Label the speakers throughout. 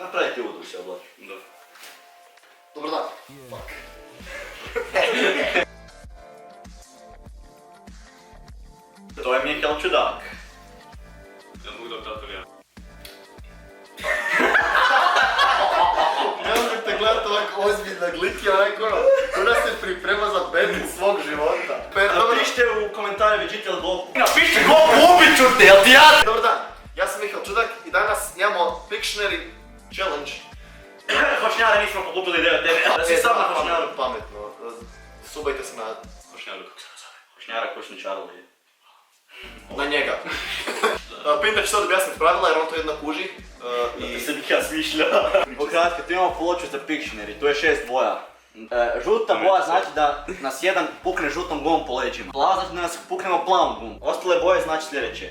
Speaker 1: Napravi ti udu se oblači.
Speaker 2: Da.
Speaker 3: Dobar dan. Fuck.
Speaker 1: To je Mihael Čudak.
Speaker 2: Ja mogu da tato ja.
Speaker 3: Ne možete gledati ovako ozbiljnog lika, onako ko da se priprema za battle svog života.
Speaker 1: Napišite u komentare vidite li Goku. Napišite Goku, ubit ću te, jel ti ja?
Speaker 3: Dobar dan, ja sam Mihael Čudak i danas imamo Pictionary Challenge.
Speaker 1: Hošnjare nismo pokupili 9-9. Da si sam na hošnjaru.
Speaker 3: Pametno, subajte se na
Speaker 2: Hošnjaru, kako se zove?
Speaker 1: Hošnjara košni Charlie.
Speaker 3: na njega. Pinta će sad objasniti pravila jer on to jedno kuži.
Speaker 1: I se bih ja smišljao. Ukratko, tu imamo ploču za Pictionary, tu je 6 boja. Žuta boja znači da nas jedan pukne žutom gumom po leđima. Plava znači da nas puknemo plavom gumom. Ostale boje znači sljedeće.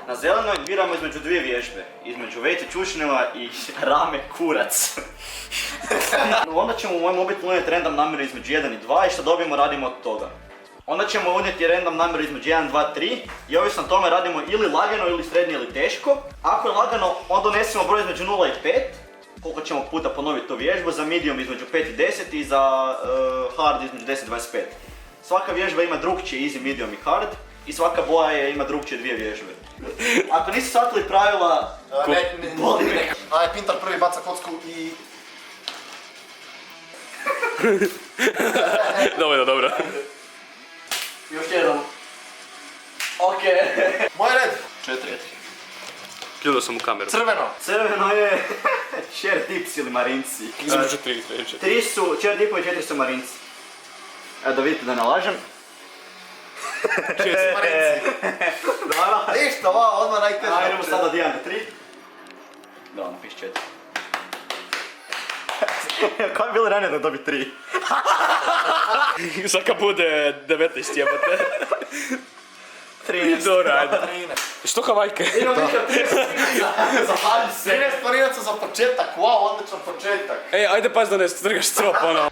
Speaker 1: Na zelenoj biramo između dvije vježbe. Između Vejce Čušnjeva i Rame Kurac. Onda ćemo u moj mobitel unijeti random namjeru između 1 i 2 i što dobijemo radimo od toga. Onda ćemo unijeti random namjeru između 1, 2, 3 i ovisno o tome radimo ili lagano ili srednje ili teško. Ako je lagano onda donesemo broj između 0 i 5. Koliko ćemo puta ponoviti tu vježbu, za medium između 5 i 10 i za hard između 10 i 25. Svaka vježba ima drugčije easy, medium i hard i svaka boja ima drugčije dvije vježbe. Ako nisi shvatili pravila...
Speaker 3: Aj, Pintar prvi baca kocku i...
Speaker 2: Dobro.
Speaker 1: Još jedan. Okej.
Speaker 3: Moj red!
Speaker 1: 4.
Speaker 2: Pljudao sam u kameru.
Speaker 3: Crveno!
Speaker 1: Crveno je... Share tips ili marinci.
Speaker 2: Između 3 i sljedeće.
Speaker 1: 3 su, share tipovi, 4 su marinci. Evo da vidite da ne lažem.
Speaker 3: Marinci!
Speaker 1: Da.
Speaker 3: Ništa, ovo odmah najteže.
Speaker 1: Ajdemo sad od 1 do 3. Da, napiš 4. Kako je bilo ranije da dobi 3?
Speaker 2: Sad kad bude 19 jebate.
Speaker 1: 13.
Speaker 2: Dobro, ajde. Što havajke?
Speaker 1: Idemo nikad 13 Zahvaljuj se.
Speaker 3: 13 planinaca za početak, wow, odličan početak.
Speaker 2: Ej, ajde pas da ne strgaš strop, ono.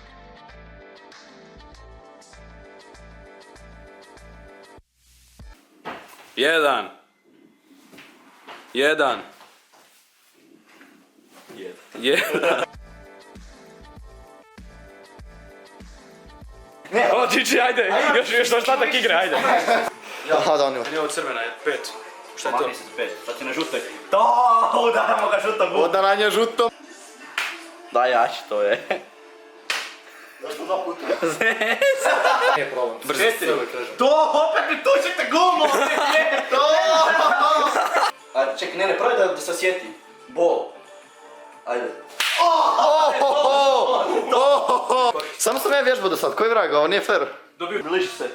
Speaker 2: Jedan.
Speaker 1: Ne,
Speaker 2: O, GG, ajde, još ostatak igre, ajde.
Speaker 3: Aha, da, on ima.
Speaker 2: Nije ovo crvena, je 5. Šta je to?
Speaker 1: makni se za 5, sad si na žutoj. To, udaramo ga žutom gumom.
Speaker 3: Udaranje žutom.
Speaker 1: Da, jači to je.
Speaker 3: Zašto dva puta?
Speaker 2: Nije problem. Brzo,
Speaker 1: To, opet mi tučete gumu, ne, to! A čekaj, ne, prvo da se osjeti. Bol. Ajde.
Speaker 3: Samo sam ja vježbao do sad, koji vraga, ovo nije fair.
Speaker 2: Dobio.
Speaker 1: Bliži se.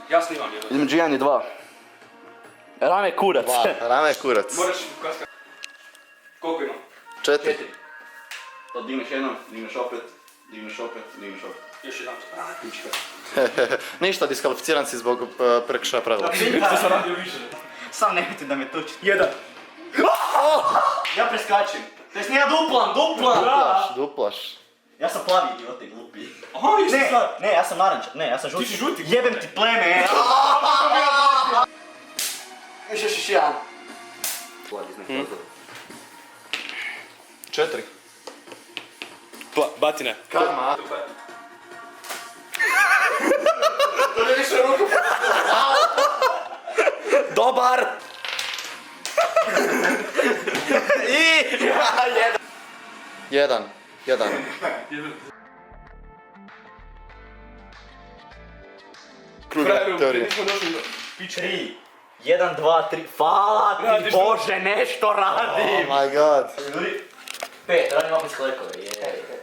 Speaker 2: Ja snimam jedan.
Speaker 1: Između 1 i 2. Rame kurac.
Speaker 3: Rame kurac.
Speaker 2: Moraš kaska. Koliko ima?
Speaker 3: 4.
Speaker 1: To digneš jednom, digneš opet, digneš opet.
Speaker 2: Još jedan.
Speaker 3: Ništa, diskvalificiran si zbog prekršaja pravila.
Speaker 2: To sam radio više.
Speaker 1: Sam nemojte da me tuči.
Speaker 2: Jedan.
Speaker 1: Ja preskačem. To jest nije duplam.
Speaker 3: Duplaš.
Speaker 1: Ja sam plavi idiote, glupi.
Speaker 2: Aha, isti stvar.
Speaker 1: Ne, ja sam naranča. Ne, ja sam žuti.
Speaker 2: Ti si žuti.
Speaker 1: Jebem ti pleme. Još jedan.
Speaker 3: 4.
Speaker 2: Batine.
Speaker 3: Karma. To ne više ruku.
Speaker 1: Dobar! I...
Speaker 3: Jedan. Kruga teorije.
Speaker 2: Nismo došli do...
Speaker 1: 3, 1, 2, 3, hvala ti
Speaker 2: Radiš to?
Speaker 1: Bože, nešto radim!
Speaker 3: Oh my god.
Speaker 1: 5, radim opet sklekove,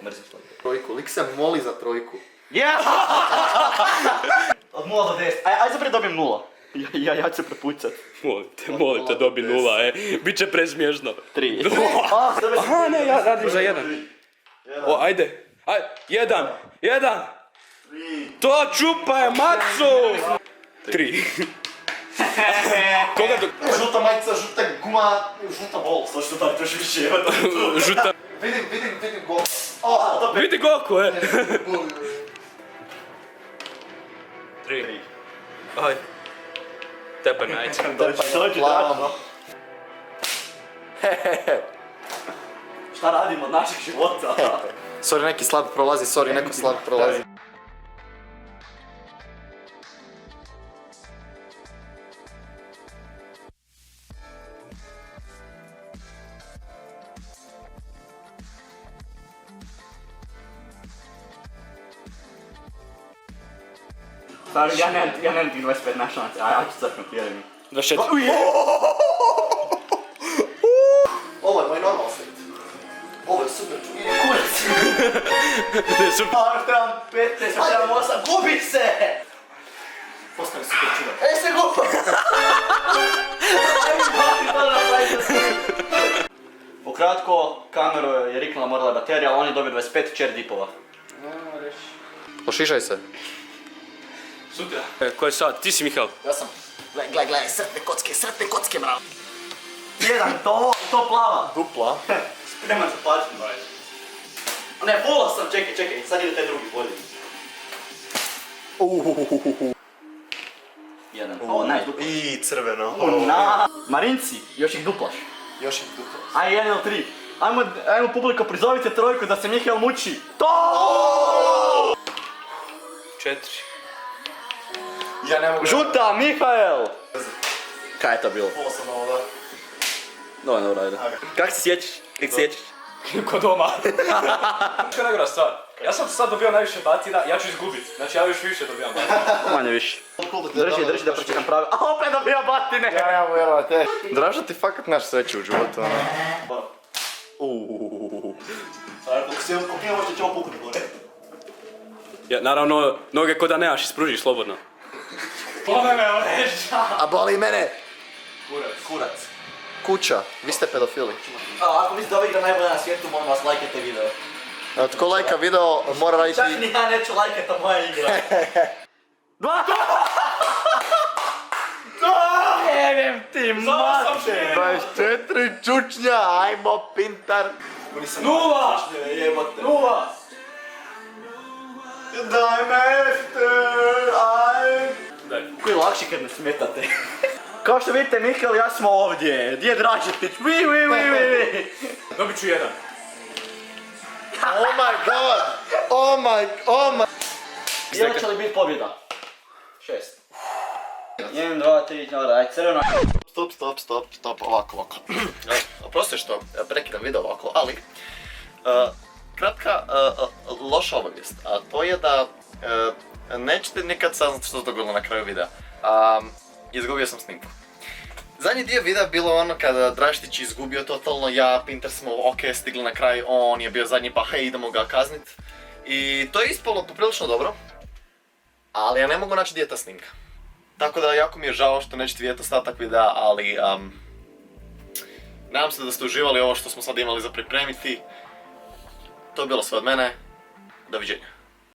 Speaker 1: mrzim sklekove.
Speaker 3: Trojku, lik se moli za trojku.
Speaker 1: Od 0 do 10, aj zapred dobijem 0. Ja ću se prepucat.
Speaker 2: Molite, dobi 0, Biće presmiješno.
Speaker 1: 3.
Speaker 2: Aha, ne, ja radim za jedan. O, ajde. Jedan. To čupa je macu! 3. Koga do...
Speaker 3: Žuta majica, žuta guma,
Speaker 1: Žuta bol, sad što tako još više.
Speaker 2: Žuta...
Speaker 3: Vidim gol.
Speaker 2: Vidi Goku, 3. Aj. Tebe najče.
Speaker 1: Dođi,
Speaker 3: Plavom.
Speaker 1: Šta radimo od našeg života?
Speaker 3: Sorry, neki slab prolazi, neko slab prolazi.
Speaker 1: Stari, ja nemam tih 25 na šanci, a ja ću crknut, vjeruj mi.
Speaker 2: 24.
Speaker 3: Ovo je moj normal svet. Ovo je super čudo.
Speaker 1: Kurac!
Speaker 2: Ne, super.
Speaker 1: Pa, trebam 15, trebam 8, gubi se!
Speaker 3: Postane super čudo.
Speaker 1: Se gubi! Ajde, baki to napravite. Ukratko, kameru je riknula morala baterija, ali on je dobio 25 čer dipova.
Speaker 3: Pošišaj se.
Speaker 2: Sutra. Ko je sad? Ti si Mihal.
Speaker 3: Ja sam. Gledaj, sretne kocke, mrav.
Speaker 1: Jedan, to plava.
Speaker 3: Dupla.
Speaker 1: Spreman za pačnu, braj. Ne, pola sam, čekaj, sad ide taj drugi bolji. Jedan, ovo najduplaš.
Speaker 3: I crveno.
Speaker 1: Marinci, još ih duplaš.
Speaker 3: Još ih dupla.
Speaker 1: Aj, 1 ili 3. Ajmo publiko, prizovite trojku da se Mihael muči. To!
Speaker 2: 4.
Speaker 3: Ja ne mogu.
Speaker 1: Žuta, Mihael! Kaj je to bilo?
Speaker 3: Pola sam ovo, da.
Speaker 1: Dobro, ajde. Kak se sjećaš?
Speaker 2: Ko doma. Što je najgora stvar? Ja sam sad dobio najviše batina, ja ću izgubit. Znači ja još više dobijam batina.
Speaker 1: Manje više. Drži da pročitam pravila. A opet dobija batine!
Speaker 3: Ja vjerovate. Draža ti fakat naš sreću u životu, ono.
Speaker 1: Ako se kopijemo što će ovo puknuti gore.
Speaker 2: Ja, naravno, noge ko da nemaš, ispružiš slobodno.
Speaker 1: Bole me leža!
Speaker 3: A boli mene!
Speaker 1: Kurac.
Speaker 3: Kuća, vi ste pedofili.
Speaker 1: Ako mislite da ova igra najbolja na svijetu, molim vas, lajkajte video.
Speaker 3: Tko lajka video, mora raditi...
Speaker 1: Čak ni ja neću lajkati, a moja igra. Dva! Jebem ti mače!
Speaker 3: 24 čučnja, ajmo pintar!
Speaker 2: 0!
Speaker 1: Jebote.
Speaker 2: 0!
Speaker 3: Daj me efter, aj!
Speaker 2: Daj.
Speaker 1: Koji je lakši kad ne smetate. Kao što vidite, Mihael i ja smo ovdje. Gdje je Dražetić? Vi.
Speaker 2: Dobit ću 1.
Speaker 3: Oh my god! Oh my...
Speaker 1: Ili će li biti pobjeda? 6. 1, 2, 3, 4, aj crveno.
Speaker 3: Stop, ovako. Oprosti što prekidam video ovako, ali... Kratka, loša obavijest, a to je da nećete nikad saznati što se dogodilo na kraju videa. Izgubio sam snimku. Zadnji dio videa bilo ono kada Draštić izgubio totalno, ja, Pinter smo stigli na kraj, on je bio zadnji pa hej idemo ga kaznit. I to je ispalo poprilično dobro, ali ja ne mogu naći gdje je ta snimka. Tako da jako mi je žao što nećete vidjeti ostatak videa, ali nadam se da ste uživali ovo što smo sad imali za pripremiti. To je bilo sve od mene, doviđenja.